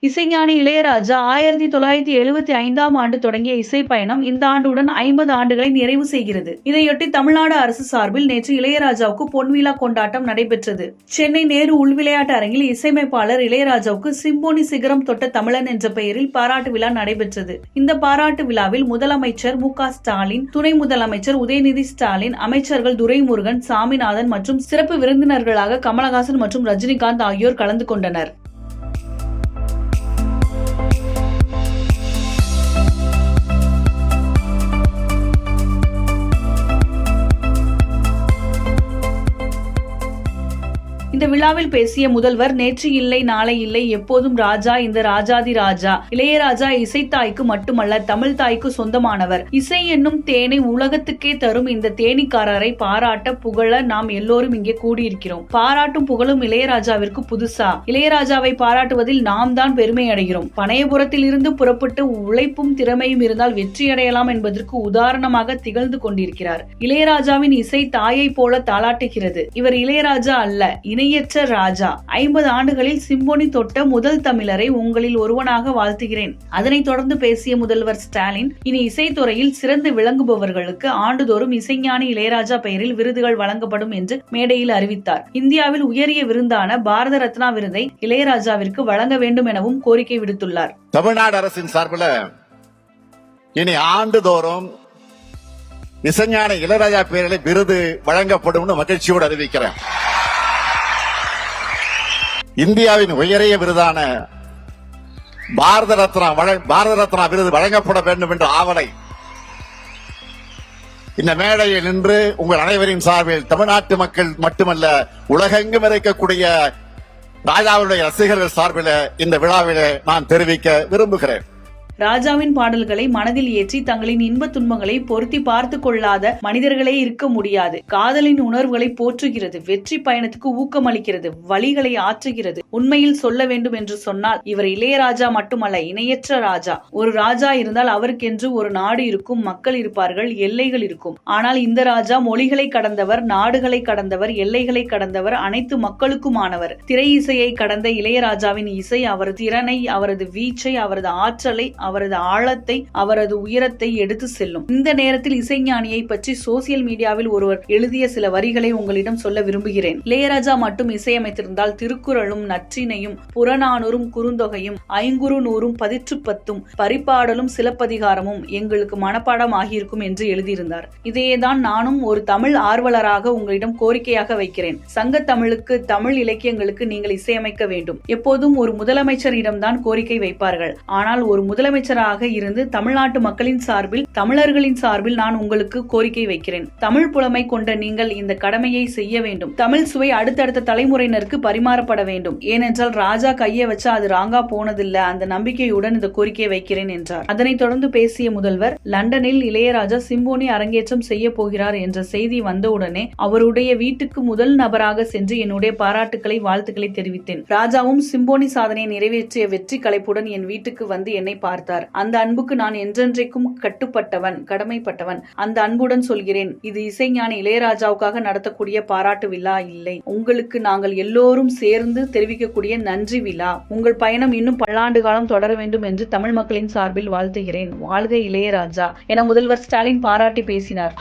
இசைஞானி இளையராஜா 1975ஆம் ஆண்டு தொடங்கிய இசை பயணம் இந்த ஆண்டுடன் 50 ஆண்டுகளை நிறைவு செய்கிறது. இதையொட்டி தமிழ்நாடு அரசு சார்பில் நேற்று இளையராஜாவுக்கு பொன்விழா கொண்டாட்டம் நடைபெற்றது. சென்னை நேரு உள்விளையாட்டு அரங்கில் இசையமைப்பாளர் இளையராஜாவுக்கு சிம்போனி சிகரம் தொட்ட தமிழன் என்ற பெயரில் பாராட்டு விழா நடைபெற்றது. இந்த பாராட்டு விழாவில் முதலமைச்சர் மு.க. ஸ்டாலின், துணை முதலமைச்சர் உதயநிதி ஸ்டாலின், அமைச்சர்கள் துரைமுருகன், சாமிநாதன் மற்றும் சிறப்பு விருந்தினர்களாக கமலஹாசன் மற்றும் ரஜினிகாந்த் ஆகியோர் கலந்து கொண்டனர். இந்த விழாவில் பேசிய முதல்வர், நேற்று இல்லை நாளை இல்லை எப்போதும் ராஜா, இந்த ராஜாதி ராஜா. இளையராஜா இசைத்தாய்க்கு மட்டுமல்ல, தமிழ் தாய்க்கு சொந்தமானவர். இசை என்னும் தேனை உலகத்துக்கே தரும் இந்த தேனிக்காரரை பாராட்ட புகழ நாம் எல்லோரும் இங்கே கூடியிருக்கிறோம். பாராட்டும் புகழும் இளையராஜாவிற்கு புதுசா? இளையராஜாவை பாராட்டுவதில் நாம் தான் பெருமை அடைகிறோம். பனையபுரத்தில் இருந்து புறப்பட்டு உழைப்பும் திறமையும் இருந்தால் வெற்றியடையலாம் என்பதற்கு உதாரணமாக திகழ்ந்து கொண்டிருக்கிறார். இளையராஜாவின் இசை தாயை போல தாளாட்டுகிறது. இவர் இளையராஜா அல்ல, இணையற்ற ராஜா. 50 ஆண்டுகளில் சிம்போனி தொட்ட முதல் தமிழரை உங்களில் ஒருவனாக வாழ்த்துகிறேன். அதனைத் தொடர்ந்து பேசிய முதல்வர் ஸ்டாலின், இனி இசைத்துறையில் சிறந்து விளங்குபவர்களுக்கு ஆண்டுதோறும் இசைஞானி இளையராஜா பெயரில் விருதுகள் வழங்கப்படும் என்று மேடையில் அறிவித்தார். இந்தியாவில் உயரிய விருந்தான பாரத ரத்னா விருதை இளையராஜாவிற்கு வழங்க வேண்டும் எனவும் கோரிக்கை விடுத்துள்ளார். தமிழ்நாடு அரசின் சார்பில் இனி ஆண்டுதோறும் இசைஞானி இளையராஜா பெயரில் விருது வழங்கப்படும் மகிழ்ச்சியோடு அறிவிக்கிறேன். இந்தியாவின் உயரிய விருதான பாரத ரத்னா விருது வழங்கப்பட வேண்டும் என்ற ஆவலை இந்த மேடையில் நின்று உங்கள் அனைவரின் சார்பில் தமிழ்நாட்டு மக்கள் மட்டுமல்ல, உலகெங்கும் இருக்கக்கூடிய ராஜாவுடைய ரசிகர்கள் சார்பில் இந்த விழாவில நான் தெரிவிக்க விரும்புகிறேன். ராஜாவின் பாடல்களை மனதில் ஏற்றி தங்களின் இன்ப துன்பங்களை பொருத்தி பார்த்து கொள்ளாத மனிதர்களே இருக்க முடியாது. காதலின் உணர்வுகளை போற்றுகிறது, வெற்றி பயணத்துக்கு ஊக்கமளிக்கிறது, வழிகளை ஆற்றுகிறது. உண்மையில் சொல்ல வேண்டும் என்று சொன்னால் இவர் இளையராஜா மட்டுமல்ல, இணையற்ற ராஜா. ஒரு ராஜா இருந்தால் அவருக்கென்று ஒரு நாடு இருக்கும், மக்கள் இருப்பார்கள், எல்லைகள் இருக்கும். ஆனால் இந்த ராஜா மொழிகளை கடந்தவர், நாடுகளை கடந்தவர், எல்லைகளை கடந்தவர், அனைத்து மக்களுக்குமானவர். திரை இசையை கடந்த இளையராஜாவின் இசை அவரது திறனை, அவரது வீச்சை, அவரது ஆற்றலை, அவரது ஆழத்தை, அவரது உயரத்தை எடுத்து செல்லும். இந்த நேரத்தில் இசைஞானியை பற்றி சோசியல் மீடியாவில் ஒருவர் எழுதிய சில வரிகளை உங்களிடம் சொல்ல விரும்புகிறேன். இளையராஜா மட்டும் இசையமைத்திருந்தால் திருக்குறளும் நற்றினையும் புறநானூறும் குறுந்தொகையும் ஐங்குறு நூறும் பதிற்றுப்பத்தும் பரிபாடலும் சிலப்பதிகாரமும் எங்களுக்கு மனப்பாடம் ஆகியிருக்கும் என்று எழுதியிருந்தார். இதையேதான் நானும் ஒரு தமிழ் ஆர்வலராக உங்களிடம் கோரிக்கையாக வைக்கிறேன். சங்க தமிழுக்கு, தமிழ் இலக்கியங்களுக்கு நீங்கள் இசையமைக்க வேண்டும். எப்போதும் ஒரு முதலமைச்சரிடம்தான் கோரிக்கை வைப்பார்கள். ஆனால் ஒரு முதலமைச்சராக இருந்து தமிழ்நாட்டு மக்களின் சார்பில், தமிழர்களின் சார்பில் நான் உங்களுக்கு கோரிக்கை வைக்கிறேன். தமிழ் புலமை கொண்ட நீங்கள் இந்த கடமையை செய்ய வேண்டும். தமிழ் சுவை அடுத்தடுத்த தலைமுறையினருக்கு பரிமாறப்பட வேண்டும். ஏனென்றால் ராஜா கையை வச்சா அது ராங்கா போனதில்லை. அந்த நம்பிக்கையுடன் இந்த கோரிக்கையை வைக்கிறேன் என்றார். அதனைத் தொடர்ந்து பேசிய முதல்வர், லண்டனில் இளையராஜா சிம்போனி அரங்கேற்றம் செய்ய போகிறார் என்ற செய்தி வந்தவுடனே அவருடைய வீட்டுக்கு முதல் நபராக சென்று என்னுடைய பாராட்டுக்களை, வாழ்த்துக்களை தெரிவித்தேன். ராஜாவும் சிம்போனி சாதனையை நிறைவேற்றிய வெற்றி கலைப்புடன் என் வீட்டுக்கு வந்து என்னை பார்த்தார். அந்த அன்புக்கு நான் என்றென்றைக்கும் கட்டுப்பட்டவன், கடமைப்பட்டவன். அந்த அன்புடன் சொல்கிறேன், இது இசைஞானி இளையராஜாவுக்காக நடத்தக்கூடிய பாராட்டு விழா இல்லை, உங்களுக்கு நாங்கள் எல்லோரும் சேர்ந்து தெரிவிக்கக்கூடிய நன்றி விழா. உங்கள் பயணம் இன்னும் பல்லாண்டு காலம் தொடர வேண்டும் என்று தமிழ் மக்களின் சார்பில் வாழ்த்துகிறேன். வாழ்க இளையராஜா என முதல்வர் ஸ்டாலின் பாராட்டி பேசினார்.